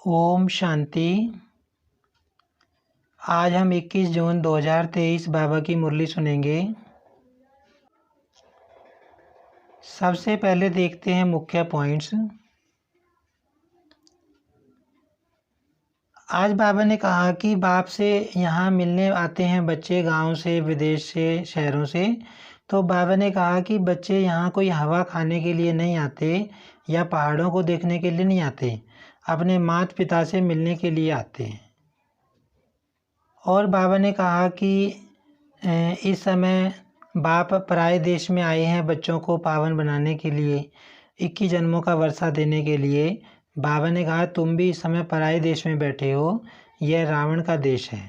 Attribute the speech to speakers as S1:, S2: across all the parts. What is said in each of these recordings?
S1: ओम शांति। आज हम 21 जून 2023 बाबा की मुरली सुनेंगे। सबसे पहले देखते हैं मुख्य पॉइंट्स। आज बाबा ने कहा कि बाप से यहाँ मिलने आते हैं बच्चे गांव से, विदेश से, शहरों से। तो बाबा ने कहा कि बच्चे यहाँ कोई हवा खाने के लिए नहीं आते या पहाड़ों को देखने के लिए नहीं आते, अपने माता पिता से मिलने के लिए आते हैं। और बाबा ने कहा कि इस समय बाप पराए देश में आए हैं बच्चों को पावन बनाने के लिए, 21 जन्मों का वर्षा देने के लिए। बाबा ने कहा तुम भी इस समय पराए देश में बैठे हो, यह रावण का देश है।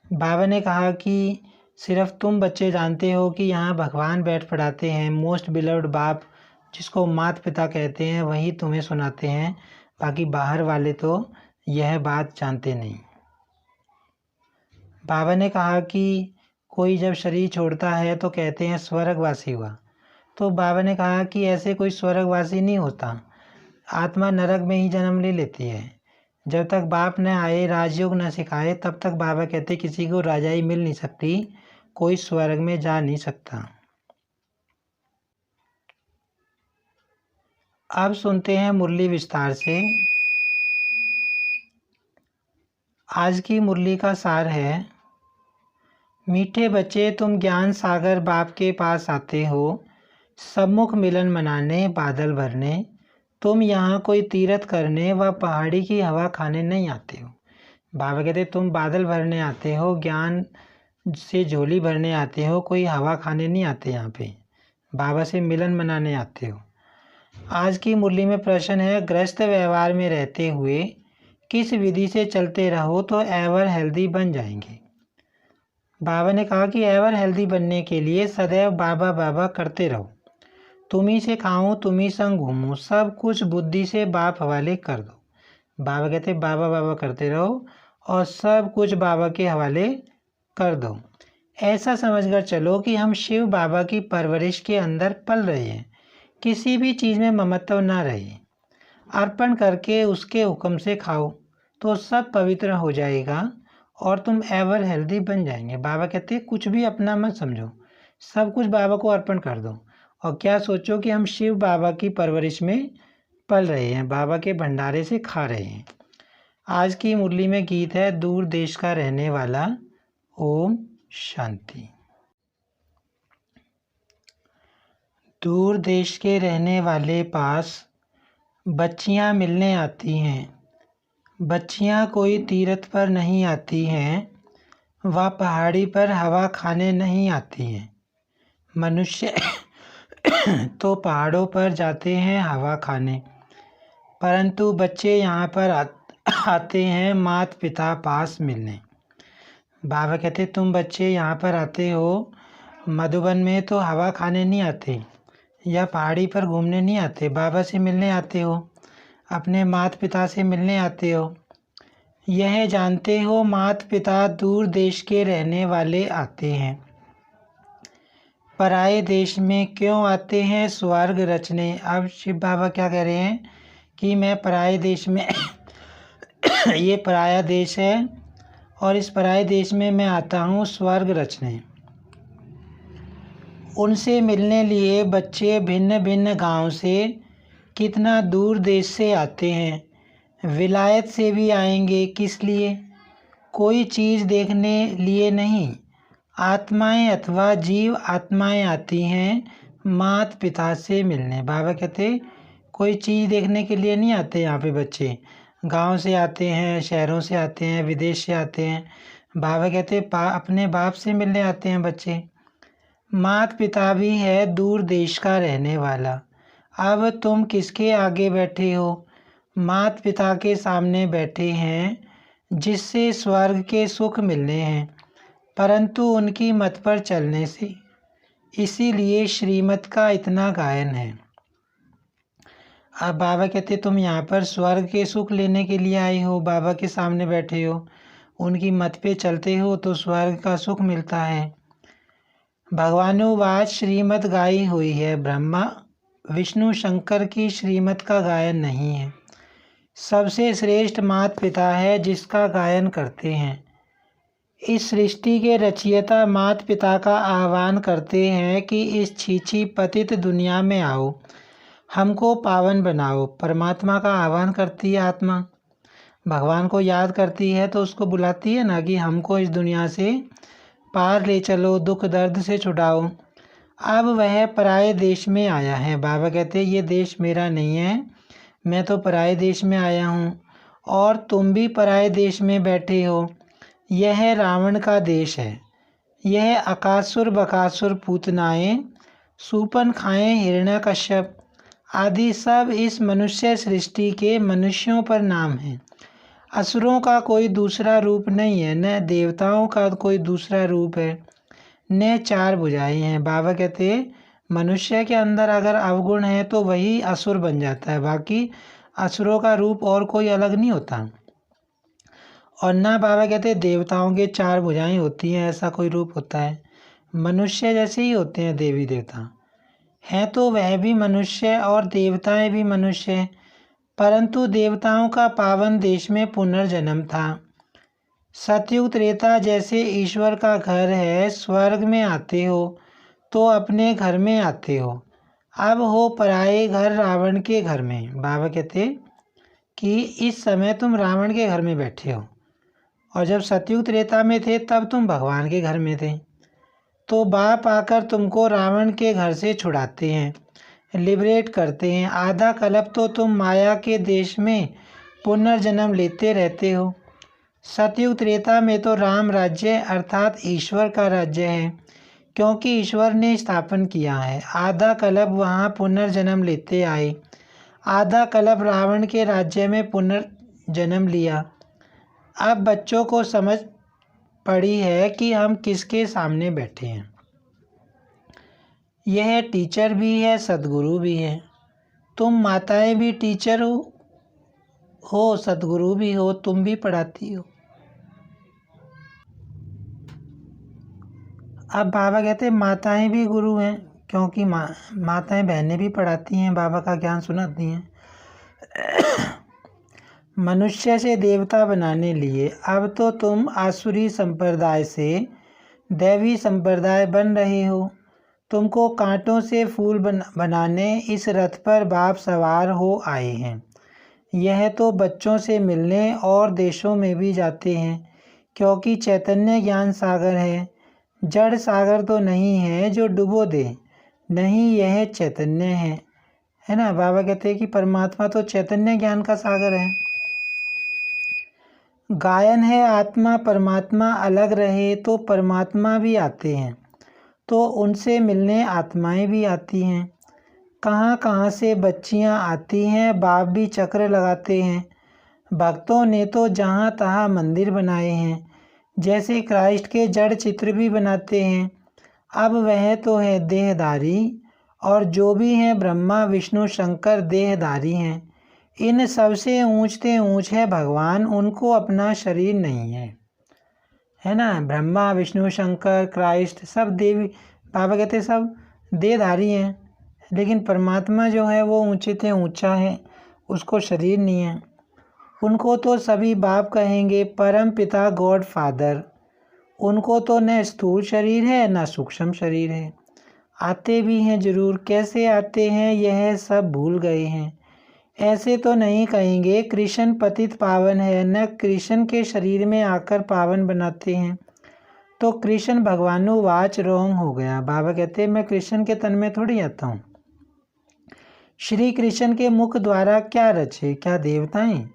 S1: बाबा ने कहा कि सिर्फ तुम बच्चे जानते हो कि यहाँ भगवान बैठ पढ़ाते हैं। मोस्ट बिलव्ड बाप, जिसको माता पिता कहते हैं, वही तुम्हें सुनाते हैं, बाकी बाहर वाले तो यह बात जानते नहीं। बाबा ने कहा कि कोई जब शरीर छोड़ता है तो कहते हैं स्वर्गवासी हुआ। तो बाबा ने कहा कि ऐसे कोई स्वर्गवासी नहीं होता, आत्मा नरक में ही जन्म ले लेती है। जब तक बाप न आए, राजयोग न सिखाए, तब तक बाबा कहते किसी को राजाई मिल नहीं सकती, कोई स्वर्ग में जा नहीं सकता। अब सुनते हैं मुरली विस्तार से। आज की मुरली का सार है, मीठे बच्चे तुम ज्ञान सागर बाप के पास आते हो, सम्मुख मिलन मनाने, बादल भरने। तुम यहाँ कोई तीर्थ करने व पहाड़ी की हवा खाने नहीं आते हो। बाबा कहते तुम बादल भरने आते हो, ज्ञान से झोली भरने आते हो, कोई हवा खाने नहीं आते। यहाँ पे बाबा से मिलन मनाने आते हो। आज की मुरली में प्रश्न है, ग्रस्त व्यवहार में रहते हुए किस विधि से चलते रहो तो एवर हेल्दी बन जाएंगे। बाबा ने कहा कि एवर हेल्दी बनने के लिए सदैव बाबा बाबा करते रहो। तुम्ही से खाऊं, तुम्ही संग घूमूं, सब कुछ बुद्धि से बाप हवाले कर दो। बाबा कहते बाबा बाबा करते रहो और सब कुछ बाबा के हवाले कर दो। ऐसा समझकर चलो कि हम शिव बाबा की परवरिश के अंदर पल रहे हैं, किसी भी चीज़ में ममत्व ना रहे। अर्पण करके उसके हुक्म से खाओ तो सब पवित्र हो जाएगा और तुम एवर हेल्दी बन जाएंगे। बाबा कहते हैं कुछ भी अपना मत समझो, सब कुछ बाबा को अर्पण कर दो और क्या सोचो कि हम शिव बाबा की परवरिश में पल रहे हैं, बाबा के भंडारे से खा रहे हैं। आज की मुरली में गीत है दूर देश का रहने वाला। ओम शांति। दूर देश के रहने वाले पास बच्चियां मिलने आती हैं। बच्चियां कोई तीर्थ पर नहीं आती हैं, वह पहाड़ी पर हवा खाने नहीं आती हैं। मनुष्य तो पहाड़ों पर जाते हैं हवा खाने, परंतु बच्चे यहाँ पर आते हैं माता पिता पास मिलने। बाबा कहते तुम बच्चे यहाँ पर आते हो, मधुबन में तो हवा खाने नहीं आते या पहाड़ी पर घूमने नहीं आते, बाबा से मिलने आते हो, अपने माता पिता से मिलने आते हो। यह जानते हो माता पिता दूर देश के रहने वाले आते हैं। पराए देश में क्यों आते हैं? स्वर्ग रचने। अब शिव बाबा क्या कह रहे हैं कि मैं पराए देश में ये पराया देश है और इस पराए देश में मैं आता हूँ स्वर्ग रचने। उनसे मिलने लिए बच्चे भिन्न भिन्न गांव से, कितना दूर देश से आते हैं। विलायत से भी आएंगे, किस लिए? कोई चीज़ देखने लिए नहीं। आत्माएं अथवा जीव आत्माएं आती हैं माता पिता से मिलने। बाबा कहते कोई चीज़ देखने के लिए नहीं आते यहाँ पे बच्चे, गांव से आते हैं, शहरों से आते हैं, विदेश से आते हैं। बाबा कहते अपने बाप से मिलने आते हैं बच्चे। माता पिता भी है दूर देश का रहने वाला। अब तुम किसके आगे बैठे हो? माता पिता के सामने बैठे हैं, जिससे स्वर्ग के सुख मिलने हैं, परंतु उनकी मत पर चलने से। इसीलिए श्रीमत का इतना गायन है। अब बाबा कहते तुम यहाँ पर स्वर्ग के सुख लेने के लिए आए हो, बाबा के सामने बैठे हो, उनकी मत पे चलते हो तो स्वर्ग का सुख मिलता है। भगवानुवाच श्रीमत गाई हुई है, ब्रह्मा विष्णु शंकर की श्रीमत का गायन नहीं है। सबसे श्रेष्ठ माता पिता है जिसका गायन करते हैं। इस सृष्टि के रचयिता माता पिता का आह्वान करते हैं कि इस छीछी पतित दुनिया में आओ, हमको पावन बनाओ। परमात्मा का आह्वान करती है आत्मा, भगवान को याद करती है तो उसको बुलाती है ना कि हमको इस दुनिया से पार ले चलो, दुख दर्द से छुड़ाओ। अब वह पराये देश में आया है। बाबा कहते हैं ये देश मेरा नहीं है, मैं तो पराये देश में आया हूँ और तुम भी पराये देश में बैठे हो। यह रावण का देश है। यह अकासुर बकासुर पूतनाएं, सूपन खाएं हिरण्यकश्यप आदि सब इस मनुष्य सृष्टि के मनुष्यों पर नाम हैं। असुरों का कोई दूसरा रूप नहीं है, न देवताओं का कोई दूसरा रूप है, न चार भुजाएं हैं। बाबा कहते मनुष्य के अंदर अगर अवगुण है तो वही असुर बन जाता है, बाकी असुरों का रूप और कोई अलग नहीं होता। और ना बाबा कहते देवताओं के चार भुजाएं होती हैं, ऐसा कोई रूप होता है। मनुष्य जैसे ही होते हैं देवी देवता हैं, तो वह भी मनुष्य और देवताएं भी मनुष्य हैं। परंतु देवताओं का पावन देश में पुनर्जन्म था। सतयुग त्रेता जैसे ईश्वर का घर है, स्वर्ग में आते हो तो अपने घर में आते हो, अब हो पराये घर रावण के घर में। बाबा कहते कि इस समय तुम रावण के घर में बैठे हो और जब सतयुग त्रेता में थे तब तुम भगवान के घर में थे। तो बाप आकर तुमको रावण के घर से छुड़ाते हैं, लिबरेट करते हैं। आधा कल्प तो तुम माया के देश में पुनर्जन्म लेते रहते हो। सतयुग त्रेता में तो राम राज्य अर्थात ईश्वर का राज्य है, क्योंकि ईश्वर ने स्थापन किया है। आधा कल्प वहाँ पुनर्जन्म लेते आए, आधा कल्प रावण के राज्य में पुनर्जन्म लिया। अब बच्चों को समझ पड़ी है कि हम किसके सामने बैठे हैं। यह टीचर भी है, सदगुरु भी है। तुम माताएं भी टीचर हो, सदगुरु भी हो, तुम भी पढ़ाती हो। अब बाबा कहते हैं माताएं भी गुरु हैं, क्योंकि माताएं बहनें भी पढ़ाती हैं, बाबा का ज्ञान सुनाती हैं। मनुष्य से देवता बनाने लिए अब तो तुम आसुरी संप्रदाय से दैवी संप्रदाय बन रहे हो। तुमको कांटों से फूल बनाने इस रथ पर बाप सवार हो आए हैं। यह तो बच्चों से मिलने और देशों में भी जाते हैं, क्योंकि चैतन्य ज्ञान सागर है, जड़ सागर तो नहीं है जो डुबो दे। नहीं, यह चैतन्य है ना। बाबा कहते हैं कि परमात्मा तो चैतन्य ज्ञान का सागर है। गायन है आत्मा परमात्मा अलग रहे तो परमात्मा भी आते हैं, तो उनसे मिलने आत्माएं भी आती हैं। कहाँ कहाँ से बच्चियाँ आती हैं, बाप भी चक्र लगाते हैं। भक्तों ने तो जहाँ तहाँ मंदिर बनाए हैं, जैसे क्राइस्ट के जड़ चित्र भी बनाते हैं। अब वह तो है देहधारी, और जो भी हैं ब्रह्मा विष्णु शंकर देहधारी हैं। इन सबसे ऊंचते ऊंच है भगवान, उनको अपना शरीर नहीं है ना। ब्रह्मा विष्णु शंकर क्राइस्ट सब देवी, बाबा कहते सब देहधारी हैं, लेकिन परमात्मा जो है वो ऊंचे से ऊंचा है, उसको शरीर नहीं है। उनको तो सभी बाप कहेंगे, परम पिता गॉड फादर। उनको तो न स्थूल शरीर है न सूक्ष्म शरीर है। आते भी हैं जरूर, कैसे आते हैं यह सब भूल गए हैं। ऐसे तो नहीं कहेंगे कृष्ण पतित पावन है, न कृष्ण के शरीर में आकर पावन बनाते हैं। तो कृष्ण भगवानुवाच रोंग हो गया। बाबा कहते हैं मैं कृष्ण के तन में थोड़ी आता हूँ। श्री कृष्ण के मुख द्वारा क्या रचे, क्या देवताएं?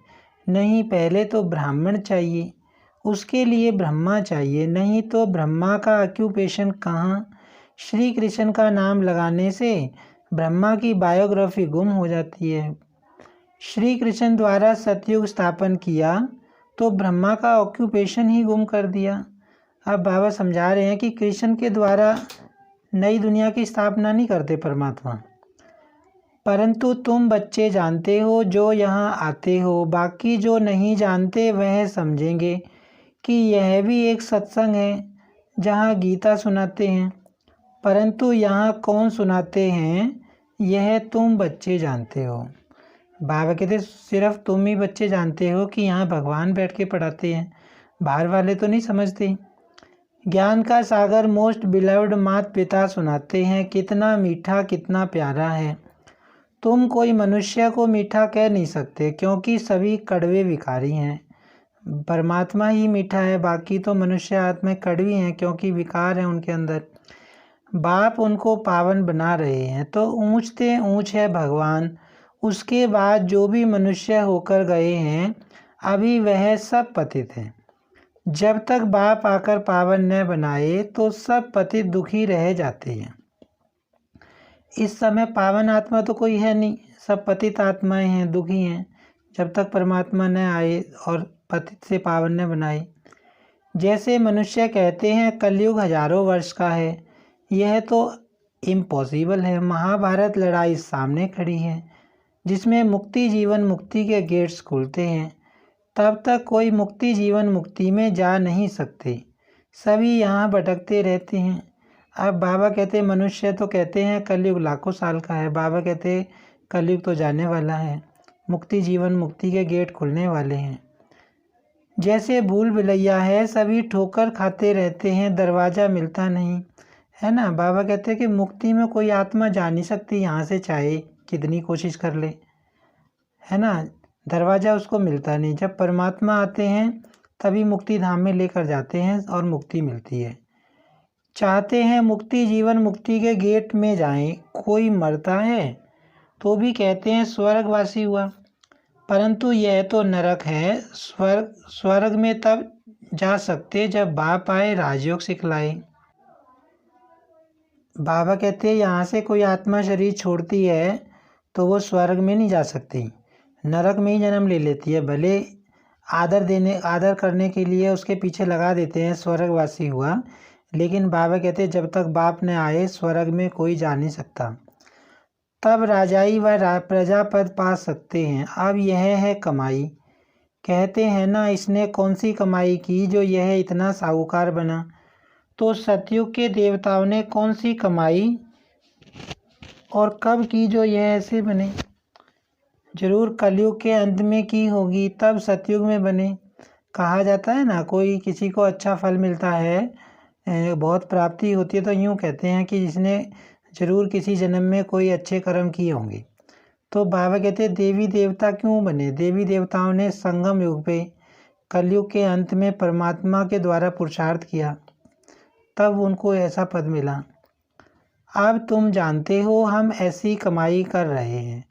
S1: नहीं, पहले तो ब्राह्मण चाहिए, उसके लिए ब्रह्मा चाहिए, नहीं तो ब्रह्मा का ऑक्यूपेशन कहाँ। श्री कृष्ण का नाम लगाने से ब्रह्मा की बायोग्राफी गुम हो जाती है। श्री कृष्ण द्वारा सतयुग स्थापन किया तो ब्रह्मा का ऑक्यूपेशन ही गुम कर दिया। अब बाबा समझा रहे हैं कि कृष्ण के द्वारा नई दुनिया की स्थापना नहीं करते परमात्मा, परंतु तुम बच्चे जानते हो जो यहाँ आते हो। बाकी जो नहीं जानते वह समझेंगे कि यह भी एक सत्संग है जहाँ गीता सुनाते हैं, परंतु यहाँ कौन सुनाते हैं यह तुम बच्चे जानते हो। बाबा कहते सिर्फ तुम ही बच्चे जानते हो कि यहाँ भगवान बैठ के पढ़ाते हैं, बाहर वाले तो नहीं समझते। ज्ञान का सागर मोस्ट बिलव्ड माता पिता सुनाते हैं, कितना मीठा कितना प्यारा है। तुम कोई मनुष्य को मीठा कह नहीं सकते क्योंकि सभी कड़वे विकारी हैं। परमात्मा ही मीठा है, बाकी तो मनुष्य आत्मा कड़वी हैं क्योंकि विकार है उनके अंदर। बाप उनको पावन बना रहे हैं तो ऊंचते ऊंच है भगवान। उसके बाद जो भी मनुष्य होकर गए हैं अभी वह सब पतित हैं। जब तक बाप आकर पावन न बनाए तो सब पतित दुखी रह जाते हैं। इस समय पावन आत्मा तो कोई है नहीं, सब पतित आत्माएं हैं, दुखी हैं, जब तक परमात्मा न आए और पतित से पावन न बनाए। जैसे मनुष्य कहते हैं कलयुग हजारों वर्ष का है, यह तो इम्पॉसिबल है। महाभारत लड़ाई सामने खड़ी है जिसमें मुक्ति जीवन मुक्ति के गेट्स खुलते हैं, तब तक कोई मुक्ति जीवन मुक्ति में जा नहीं सकते, सभी यहाँ भटकते रहते हैं। अब बाबा कहते मनुष्य तो कहते हैं कलयुग लाखों साल का है, बाबा कहते कलयुग तो जाने वाला है, मुक्ति जीवन मुक्ति के गेट खुलने वाले हैं। जैसे भूल भुलैया है, सभी ठोकर खाते रहते हैं, दरवाज़ा मिलता नहीं है ना। बाबा कहते हैं कि मुक्ति में कोई आत्मा जा नहीं सकती यहाँ से, चाहे कितनी कोशिश कर ले, है ना, दरवाज़ा उसको मिलता नहीं। जब परमात्मा आते हैं तभी मुक्ति धाम में लेकर जाते हैं और मुक्ति मिलती है। चाहते हैं मुक्ति जीवन मुक्ति के गेट में जाएं, कोई मरता है तो भी कहते हैं स्वर्गवासी हुआ, परंतु यह तो नरक है। स्वर्ग में तब जा सकते जब बाप आए राजयोग सिखलाए। बाबा कहते हैं यहाँ से कोई आत्मा शरीर छोड़ती है तो वो स्वर्ग में नहीं जा सकती, नरक में ही जन्म ले लेती है। भले आदर करने के लिए उसके पीछे लगा देते हैं स्वर्गवासी हुआ, लेकिन बाबा कहते हैं जब तक बाप ने आए स्वर्ग में कोई जा नहीं सकता। तब राजाई व प्रजा पद पा सकते हैं। अब यह है कमाई। कहते हैं ना इसने कौन सी कमाई की जो यह इतना साहूकार बना। तो सतयुग के देवताओं ने कौन सी कमाई और कब की जो यह ऐसे बने। जरूर कलयुग के अंत में की होगी, तब सतयुग में बने। कहा जाता है ना कोई किसी को अच्छा फल मिलता है, बहुत प्राप्ति होती है, तो यूँ कहते हैं कि इसने जरूर किसी जन्म में कोई अच्छे कर्म किए होंगे। तो बाबा कहते हैं देवी देवता क्यों बने। देवी देवताओं ने संगम युग पे कलयुग के अंत में परमात्मा के द्वारा पुरुषार्थ किया, तब उनको ऐसा पद मिला। अब तुम जानते हो हम ऐसी कमाई कर रहे हैं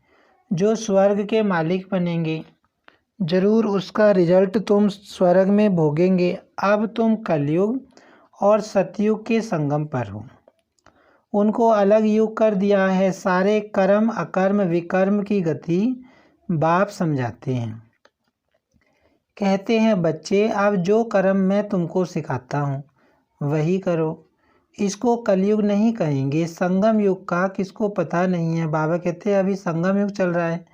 S1: जो स्वर्ग के मालिक बनेंगे, जरूर उसका रिजल्ट तुम स्वर्ग में भोगेंगे। अब तुम कलयुग और सतयुग के संगम पर हो, उनको अलग युग कर दिया है। सारे कर्म अकर्म विकर्म की गति बाप समझाते हैं। कहते हैं बच्चे अब जो कर्म मैं तुमको सिखाता हूँ वही करो। इसको कलयुग नहीं कहेंगे, संगम युग का किसको पता नहीं है। बाबा कहते हैं अभी संगम युग चल रहा है,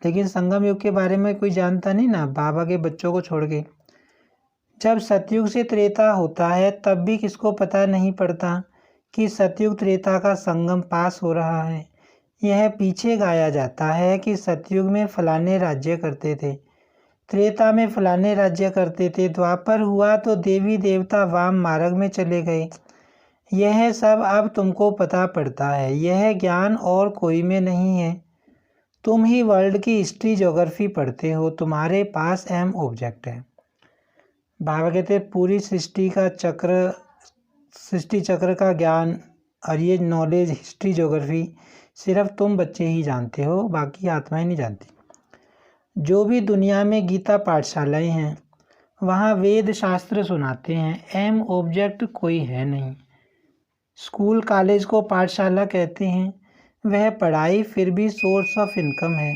S1: लेकिन संगम युग के बारे में कोई जानता नहीं ना, बाबा के बच्चों को छोड़ के। जब सतयुग से त्रेता होता है तब भी किसको पता नहीं पड़ता कि सतयुग त्रेता का संगम पास हो रहा है। यह पीछे गाया जाता है कि सतयुग में फलाने राज्य करते थे, त्रेता में फलाने राज्य करते थे, द्वापर हुआ तो देवी देवता वाम मार्ग में चले गए। यह सब अब तुमको पता पड़ता है। यह ज्ञान और कोई में नहीं है। तुम ही वर्ल्ड की हिस्ट्री ज्योग्राफी पढ़ते हो, तुम्हारे पास अहम ऑब्जेक्ट है। बाबा कहते पूरी सृष्टि चक्र का ज्ञान और ये नॉलेज हिस्ट्री ज्योग्राफी सिर्फ तुम बच्चे ही जानते हो, बाकी आत्माएं नहीं जानती। जो भी दुनिया में गीता पाठशालाएं हैं वहाँ वेद शास्त्र सुनाते हैं, एम ऑब्जेक्ट कोई है नहीं। स्कूल कॉलेज को पाठशाला कहते हैं, वह पढ़ाई फिर भी सोर्स ऑफ इनकम है।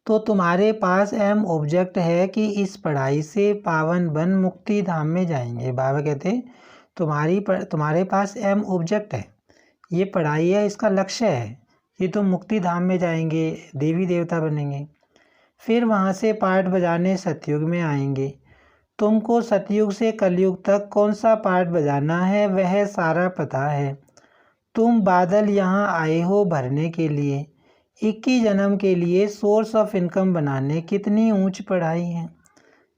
S1: तो तुम्हारे पास एम ऑब्जेक्ट है कि इस पढ़ाई से पावन बन मुक्ति धाम में जाएंगे। बाबा कहते तुम्हारे पास एम ऑब्जेक्ट है, ये पढ़ाई है, इसका लक्ष्य है कि तुम मुक्ति धाम में जाएंगे, देवी देवता बनेंगे, फिर वहाँ से पाठ बजाने सतयुग में आएंगे। तुमको सतयुग से कलयुग तक कौन सा पाठ बजाना है वह सारा पता है। तुम बादल यहाँ आए हो भरने के लिए, 21 जन्म के लिए सोर्स ऑफ इनकम बनाने कितनी ऊंच पढ़ाई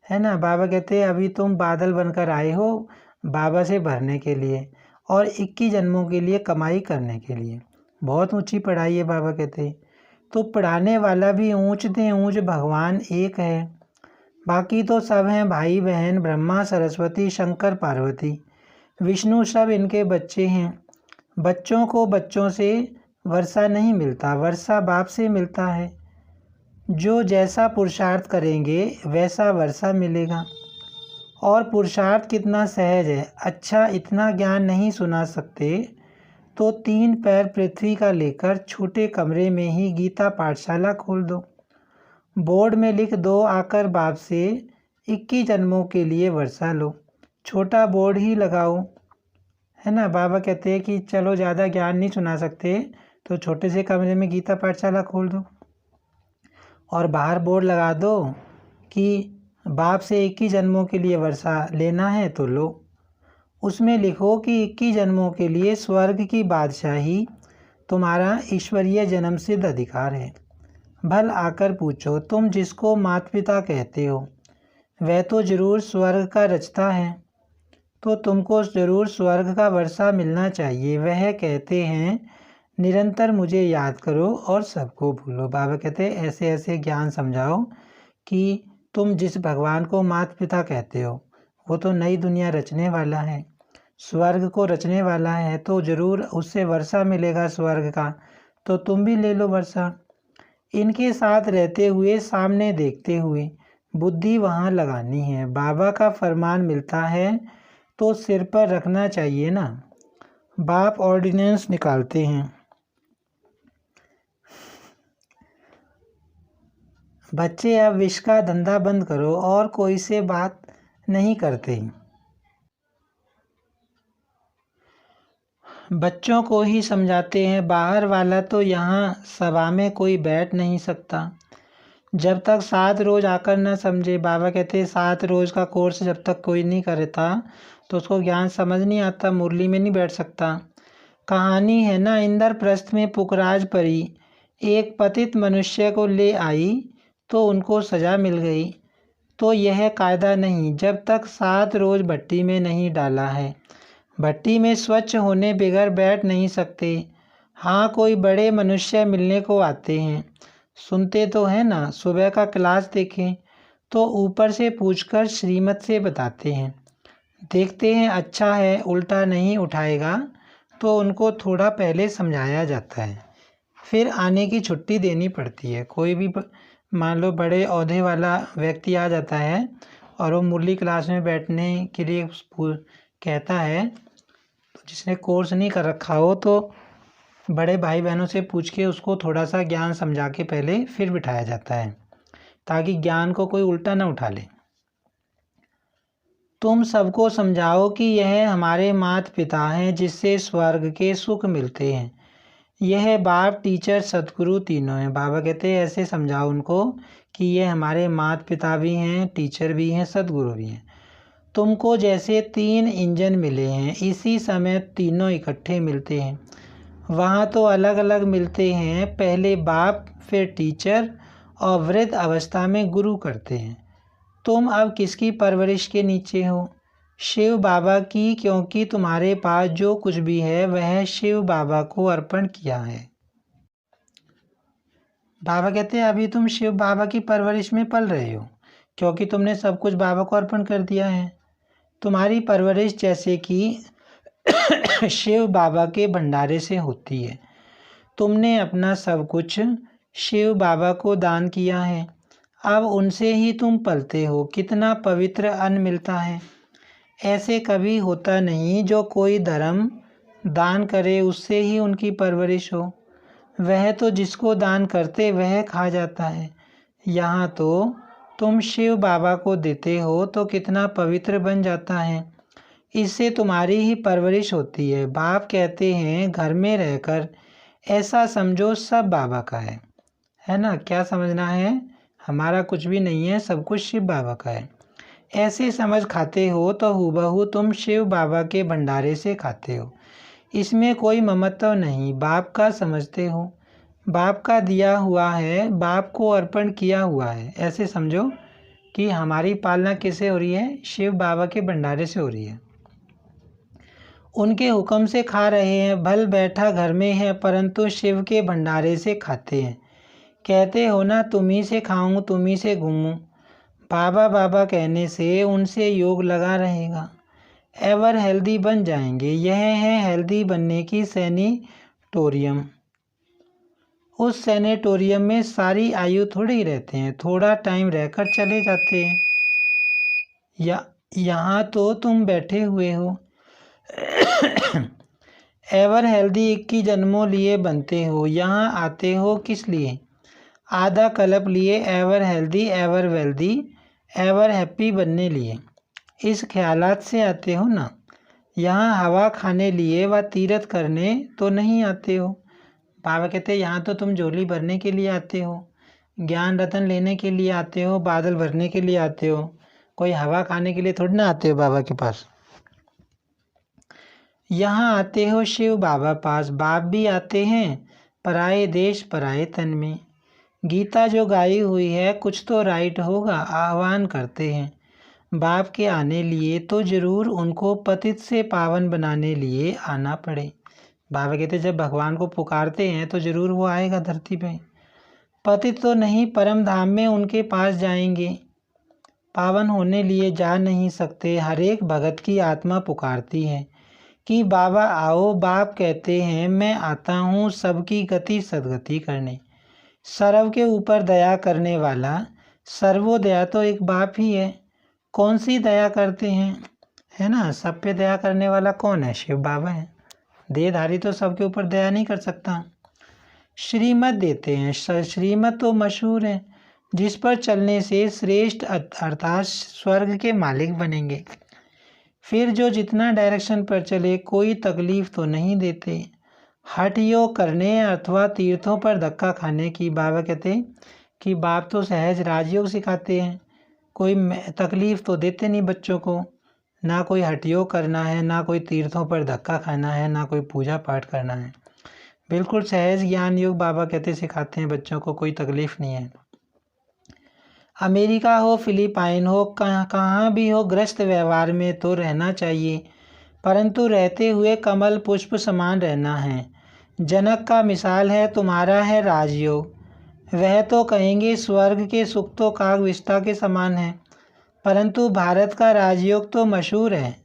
S1: है ना। बाबा कहते हैं अभी तुम बादल बनकर आए हो बाबा से भरने के लिए और 21 जन्मों के लिए कमाई करने के लिए, बहुत ऊंची पढ़ाई है बाबा कहते हैं। तो पढ़ाने वाला भी ऊंच से ऊंच भगवान एक है, बाकी तो सब हैं भाई बहन, ब्रह्मा सरस्वती शंकर पार्वती विष्णु, सब इनके बच्चे हैं। बच्चों को बच्चों से वर्षा नहीं मिलता, वर्षा बाप से मिलता है। जो जैसा पुरुषार्थ करेंगे वैसा वर्षा मिलेगा। और पुरुषार्थ कितना सहज है। अच्छा, इतना ज्ञान नहीं सुना सकते तो 3 पैर पृथ्वी का लेकर छोटे कमरे में ही गीता पाठशाला खोल दो, बोर्ड में लिख दो आकर बाप से 21 जन्मों के लिए वर्षा लो। छोटा बोर्ड ही लगाओ, है ना। बाबा कहते हैं कि चलो ज़्यादा ज्ञान नहीं सुना सकते तो छोटे से कमरे में गीता पाठशाला खोल दो और बाहर बोर्ड लगा दो कि बाप से 21 जन्मों के लिए वर्षा लेना है तो लो। उसमें लिखो कि 21 जन्मों के लिए स्वर्ग की बादशाही तुम्हारा ईश्वरीय जन्म सिद्ध अधिकार है। भल आकर पूछो, तुम जिसको माता पिता कहते हो वह तो जरूर स्वर्ग का रचता है, तो तुमको ज़रूर स्वर्ग का वर्षा मिलना चाहिए। वह कहते हैं निरंतर मुझे याद करो और सबको भूलो। बाबा कहते हैं ऐसे ऐसे ज्ञान समझाओ कि तुम जिस भगवान को माता पिता कहते हो वो तो नई दुनिया रचने वाला है, स्वर्ग को रचने वाला है, तो ज़रूर उससे वर्षा मिलेगा स्वर्ग का, तो तुम भी ले लो वर्षा। इनके साथ रहते हुए, सामने देखते हुए बुद्धि वहाँ लगानी है। बाबा का फरमान मिलता है तो सिर पर रखना चाहिए ना। बाप ऑर्डिनेंस निकालते हैं, बच्चे अब विष का धंधा बंद करो और कोई से बात नहीं करते। बच्चों को ही समझाते हैं, बाहर वाला तो यहाँ सभा में कोई बैठ नहीं सकता जब तक 7 रोज़ आकर न समझे। बाबा कहते हैं 7 रोज़ का कोर्स जब तक कोई नहीं करता तो उसको ज्ञान समझ नहीं आता, मुरली में नहीं बैठ सकता। कहानी है ना, इंद्रप्रस्थ में पुखराज परी एक पतित मनुष्य को ले आई तो उनको सज़ा मिल गई। तो यह कायदा नहीं जब तक 7 रोज़ भट्टी में नहीं डाला है। भट्टी में स्वच्छ होने बगैर बैठ नहीं सकते। हाँ, कोई बड़े मनुष्य मिलने को आते हैं, सुनते तो हैं ना। सुबह का क्लास देखें तो ऊपर से पूछकर श्रीमत से बताते हैं, देखते हैं अच्छा है उल्टा नहीं उठाएगा तो उनको थोड़ा पहले समझाया जाता है, फिर आने की छुट्टी देनी पड़ती है। कोई भी मान लो बड़े ओहदे वाला व्यक्ति आ जाता है और वो मुरली क्लास में बैठने के लिए कहता है, तो जिसने कोर्स नहीं कर रखा हो तो बड़े भाई बहनों से पूछ के उसको थोड़ा सा ज्ञान समझा के पहले फिर बिठाया जाता है ताकि ज्ञान को कोई उल्टा ना उठा ले। तुम सबको समझाओ कि यह हमारे माता पिता हैं जिससे स्वर्ग के सुख मिलते हैं। यह बाप टीचर सदगुरु तीनों हैं। बाबा कहते हैं ऐसे समझाओ उनको कि ये हमारे माता पिता भी हैं, टीचर भी हैं, सदगुरु भी हैं। तुमको जैसे 3 इंजन मिले हैं इसी समय तीनों इकट्ठे मिलते हैं। वहाँ तो अलग अलग मिलते हैं, पहले बाप फिर टीचर और वृद्ध अवस्था में गुरु करते हैं। तुम अब किसकी परवरिश के नीचे हो? शिव बाबा की, क्योंकि तुम्हारे पास जो कुछ भी है वह शिव बाबा को अर्पण किया है। बाबा कहते हैं अभी तुम शिव बाबा की परवरिश में पल रहे हो क्योंकि तुमने सब कुछ बाबा को अर्पण कर दिया है। तुम्हारी परवरिश जैसे कि शिव बाबा के भंडारे से होती है। तुमने अपना सब कुछ शिव बाबा को दान किया है, अब उनसे ही तुम पलते हो। कितना पवित्र अन्न मिलता है। ऐसे कभी होता नहीं जो कोई धर्म दान करे उससे ही उनकी परवरिश हो। वह तो जिसको दान करते वह खा जाता है। यहाँ तो तुम शिव बाबा को देते हो तो कितना पवित्र बन जाता है। इससे तुम्हारी ही परवरिश होती है। बाप कहते हैं घर में रहकर ऐसा समझो सब बाबा का है ना। क्या समझना है? हमारा कुछ भी नहीं है, सब कुछ शिव बाबा का है। ऐसे समझ खाते हो तो हूबहू तुम शिव बाबा के भंडारे से खाते हो। इसमें कोई ममत्व नहीं, बाप का समझते हो। बाप का दिया हुआ है, बाप को अर्पण किया हुआ है। ऐसे समझो कि हमारी पालना किससे हो रही है? शिव बाबा के भंडारे से हो रही है। उनके हुक्म से खा रहे हैं, भल बैठा घर में है, परंतु शिव के भंडारे से खाते हैं। कहते हो ना तुम्ही से खाऊं तुम्ही से घूमूं, बाबा बाबा कहने से उनसे योग लगा रहेगा, एवर हेल्दी बन जाएंगे। यह है हेल्दी बनने की सैनिटोरियम। उस सैनिटोरियम में सारी आयु थोड़े ही रहते हैं, थोड़ा टाइम रहकर चले जाते हैं। यहाँ तो तुम बैठे हुए हो। एवर हेल्दी 21 जन्मों लिए बनते हो, यहाँ आते हो किस लिए? आधा कल्प लिए ever healthy, ever wealthy, ever happy बनने लिए। इस ख्यालात से आते हो ना। यहाँ हवा खाने लिए व तीर्थ करने तो नहीं आते हो। बाबा कहते हैं यहाँ तो तुम झोली भरने के लिए आते हो, ज्ञान रतन लेने के लिए आते हो, बादल भरने के लिए आते हो, कोई हवा खाने के लिए थोड़ी ना आते हो बाबा के पास। यहाँ आते हो शिव बाबा पास, बाप भी आते हैं पराए देश पराए तन में। गीता जो गाई हुई है कुछ तो राइट होगा, आह्वान करते हैं बाप के आने लिए तो ज़रूर उनको पतित से पावन बनाने लिए आना पड़े। बाबा कहते जब भगवान को पुकारते हैं तो ज़रूर वो आएगा धरती पे। पतित तो नहीं परम धाम में उनके पास जाएंगे, पावन होने लिए जा नहीं सकते। हर एक भगत की आत्मा पुकारती है कि बाबा आओ। बाप कहते हैं मैं आता हूँ सबकी गति सदगति करने। सर्व के ऊपर दया करने वाला सर्वोदया तो एक बाप ही है। कौन सी दया करते हैं? है ना, सब पे दया करने वाला कौन है? शिव बाबा है। देहधारी तो सबके ऊपर दया नहीं कर सकता। श्रीमत देते हैं, श्रीमत तो मशहूर है, जिस पर चलने से श्रेष्ठ अर्थात स्वर्ग के मालिक बनेंगे। फिर जो जितना डायरेक्शन पर चले कोई तकलीफ तो नहीं देते। हठ योग करने अथवा तीर्थों पर धक्का खाने की बाबा कहते कि बाप तो सहज राजयोग सिखाते हैं, कोई तकलीफ तो देते नहीं बच्चों को। ना कोई हठ योग करना है, ना कोई तीर्थों पर धक्का खाना है, ना कोई पूजा पाठ करना है। बिल्कुल सहज ज्ञान योग बाबा कहते सिखाते हैं बच्चों को, कोई तकलीफ नहीं है। अमेरिका हो फिलिपाइन हो कहाँ भी हो, ग्रस्त व्यवहार में तो रहना चाहिए, परंतु रहते हुए कमल पुष्प समान रहना है। जनक का मिसाल है तुम्हारा है राजयोग, वह तो कहेंगे स्वर्ग के सुख तो काग विष्ठा के समान है, परंतु भारत का राजयोग तो मशहूर है,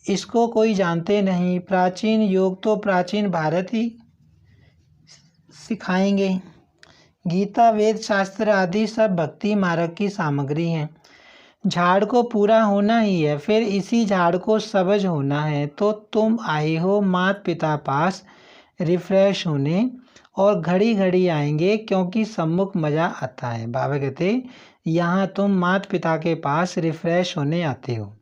S1: इसको कोई जानते नहीं। प्राचीन योग तो प्राचीन भारत ही सिखाएंगे। गीता वेद शास्त्र आदि सब भक्ति मार्ग की सामग्री है। झाड़ को पूरा होना ही है, फिर इसी झाड़ को सबज होना है। तो तुम आए हो माता पिता पास रिफ्रेश होने, और घड़ी घड़ी आएंगे क्योंकि सम्मुख मज़ा आता है। बाबा कहते यहाँ तुम माता पिता के पास रिफ्रेश होने आते हो।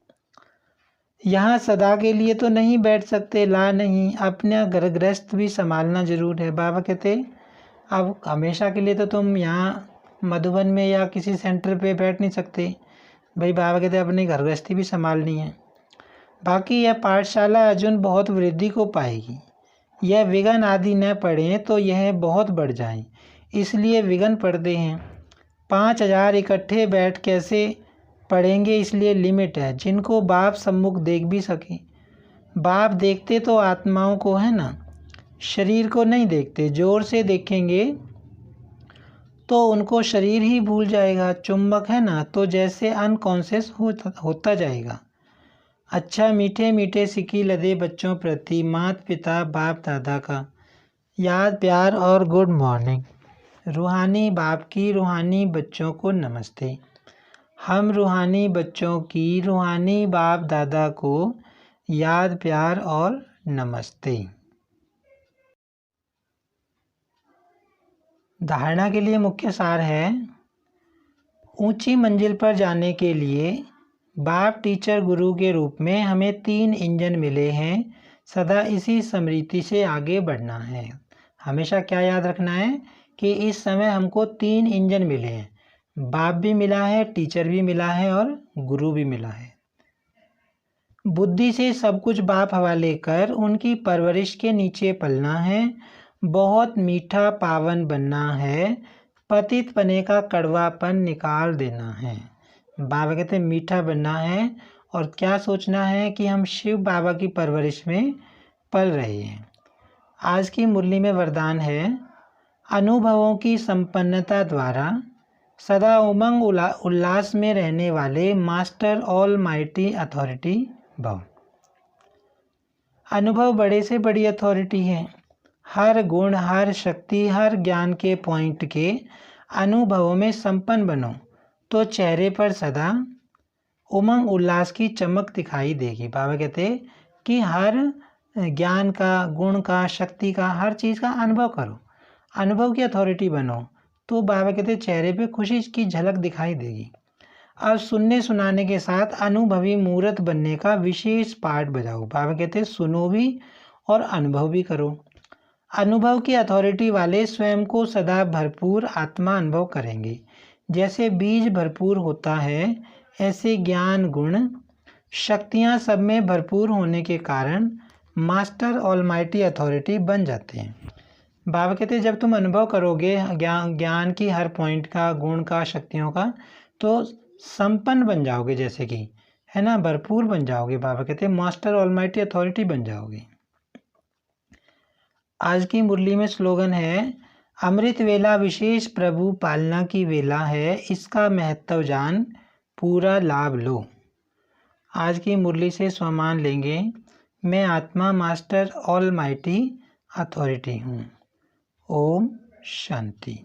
S1: यहाँ सदा के लिए तो नहीं बैठ सकते, ला नहीं, अपना घर गृहस्थ भी संभालना जरूर है। बाबा कहते अब हमेशा के लिए तो तुम यहाँ मधुबन में या किसी सेंटर पे बैठ नहीं सकते भाई। बाबा कहते अपनी घर गृहस्थी भी संभालनी है। बाकी यह पाठशाला अर्जुन बहुत वृद्धि को पाएगी। यह विघन आदि न पढ़ें तो यह बहुत बढ़ जाए, इसलिए विघन पढ़ते हैं। 5000 इकट्ठे बैठ कैसे पढ़ेंगे, इसलिए लिमिट है। जिनको बाप सम्मुख देख भी सके, बाप देखते तो आत्माओं को है ना, शरीर को नहीं देखते। जोर से देखेंगे तो उनको शरीर ही भूल जाएगा। चुंबक है ना, तो जैसे अनकॉन्शियस होता जाएगा। अच्छा मीठे मीठे सिक्की लदे बच्चों प्रति माता पिता बाप दादा का याद प्यार और गुड मॉर्निंग। रूहानी बाप की रूहानी बच्चों को नमस्ते। हम रूहानी बच्चों की रूहानी बाप दादा को याद प्यार और नमस्ते। धारणा के लिए मुख्य सार है, ऊंची मंजिल पर जाने के लिए बाप टीचर गुरु के रूप में हमें 3 इंजन मिले हैं। सदा इसी स्मृति से आगे बढ़ना है। हमेशा क्या याद रखना है कि इस समय हमको 3 इंजन मिले हैं, बाप भी मिला है, टीचर भी मिला है और गुरु भी मिला है। बुद्धि से सब कुछ बाप हवाले कर उनकी परवरिश के नीचे पलना है बहुत मीठा पावन बनना है, पतित पने का कड़वापन निकाल देना है। बाबा कहते हैं मीठा बनना है और क्या सोचना है कि हम शिव बाबा की परवरिश में पल रहे हैं। आज की मुरली में वरदान है, अनुभवों की संपन्नता द्वारा सदा उमंग उल्लास में रहने वाले मास्टर ऑल माइटी अथॉरिटी भव। अनुभव बड़े से बड़ी अथॉरिटी है। हर गुण, हर शक्ति, हर ज्ञान के पॉइंट के अनुभवों में संपन्न बनो तो चेहरे पर सदा उमंग उल्लास की चमक दिखाई देगी। बाबा कहते कि हर ज्ञान का, गुण का, शक्ति का, हर चीज़ का अनुभव करो, अनुभव की अथॉरिटी बनो तो बाबा कहते चेहरे पे खुशी की झलक दिखाई देगी। अब सुनने सुनाने के साथ अनुभवी मूर्त बनने का विशेष पाठ बजाओ। बाबा कहते सुनो भी और अनुभव भी करो। अनुभव की अथॉरिटी वाले स्वयं को सदा भरपूर आत्मा अनुभव करेंगे। जैसे बीज भरपूर होता है, ऐसे ज्ञान, गुण, शक्तियाँ सब में भरपूर होने के कारण मास्टर ऑलमाइटी अथॉरिटी बन जाते हैं। बाबा कहते हैं जब तुम अनुभव करोगे ज्ञान की हर पॉइंट का, गुण का, शक्तियों का, तो संपन्न बन जाओगे, जैसे कि है ना, भरपूर बन जाओगे। बाबा कहते हैं मास्टर ऑलमाइटी अथॉरिटी बन जाओगे। आज की मुरली में स्लोगन है, अमृत वेला विशेष प्रभु पालना की वेला है, इसका महत्व जान पूरा लाभ लो। आज की मुरली से स्वमान लेंगे, मैं आत्मा मास्टर ऑलमाइटी अथॉरिटी हूँ। ओम शांति।